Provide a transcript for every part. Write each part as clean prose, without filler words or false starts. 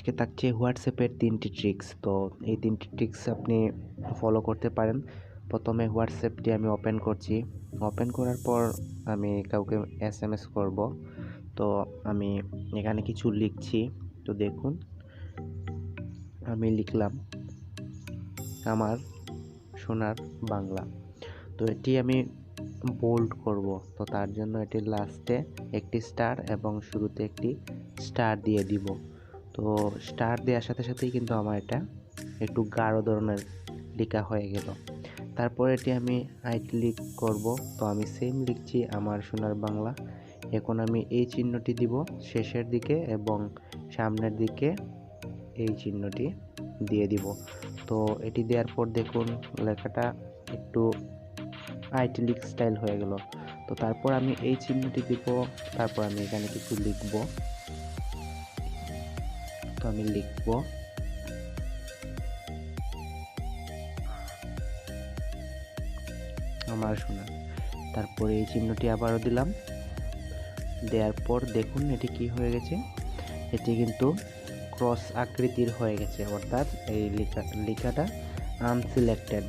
আজকে থাকছে হোয়াটসঅ্যাপের 3টি ট্রিক্স। তো এই 3টি ট্রিক্স আপনি ফলো করতে পারেন। প্রথমে হোয়াটসঅ্যাপটি আমি ওপেন করছি। ওপেন করার পর আমি কাউকে এসএমএস করব। তো আমি এখানে কিছু লিখছি। তো দেখুন আমি লিখলাম আমার সোনার বাংলা। তো এটি আমি বোল্ড করব। তো তার জন্য এটির লাস্টে একটি স্টার এবং শুরুতে একটি স্টার দিয়ে দিব। তো স্টার দেওয়ার সাথে সাথেই কিন্তু আমার এটা একটু গাঢ় ধরনের লেখা হয়ে গেল। তারপর এটি আমি আইটালিক করব। তো আমি সেম লিখছি আমার সোনার বাংলা। এখন আমি এই চিহ্নটি দিব শেষের দিকে এবং সামনের দিকে এই চিহ্নটি দিয়ে দিব। তো এটি দেওয়ার পর দেখুন লেখাটা একটু আইটালিক স্টাইল হয়ে গেল। তো তারপর আমি এই চিহ্নটি দিব, তারপর আমি এখানে কিছু লিখব। তো আমি লিখব আমার সোনা। তারপরে এই চিহ্নটি আবারও দিলাম। দেওয়ার পর দেখুন এটি কি হয়ে গেছে, এটি কিন্তু ক্রস আকৃতির হয়ে গেছে, অর্থাৎ এই লেখাটা আনসিলেক্টেড,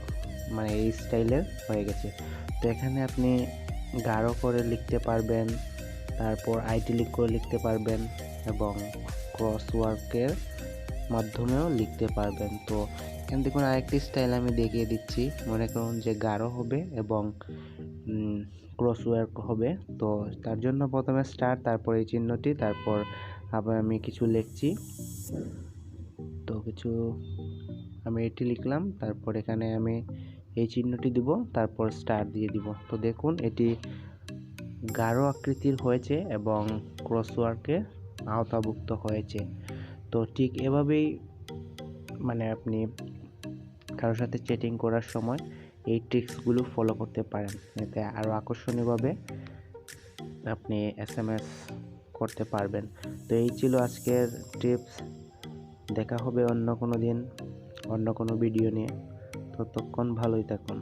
মানে এই স্টাইলের হয়ে গেছে। তো এখানে আপনি গাঢ় করে লিখতে পারবেন, তারপর আইটালিক করে লিখতে পারবেন এবং ক্রস ওয়ার্কের মাধ্যমেও লিখতে পারবেন। তো এখানে দেখুন আরেকটি স্টাইল আমি দেখিয়ে দিচ্ছি। মনে করুন যে গাঢ় হবে এবং ক্রস ওয়ার্ক হবে। তো তার জন্য প্রথমে স্টার, তারপর এই চিহ্নটি, তারপর আবার আমি কিছু লিখছি। তো কিছু আমি এটি লিখলাম, তারপর এখানে আমি এই চিহ্নটি দিব, তারপর স্টার দিয়ে দিব। তো দেখুন এটি গাঢ় আকৃতির হয়েছে এবং ক্রসওয়ার্কে আওতাভুক্ত হয়েছে। তো ঠিক এভাবেই মানে আপনি কারোর সাথে চ্যাটিং করার সময় এই ট্রিক্সগুলো ফলো করতে পারেন, এতে আরও আকর্ষণীয়ভাবে আপনি এসএমএস করতে পারবেন। তো এই ছিল আজকের টিপস। দেখা হবে অন্য কোনো দিন অন্য কোনো ভিডিও নিয়ে। ততক্ষণ ভালোই থাকুন।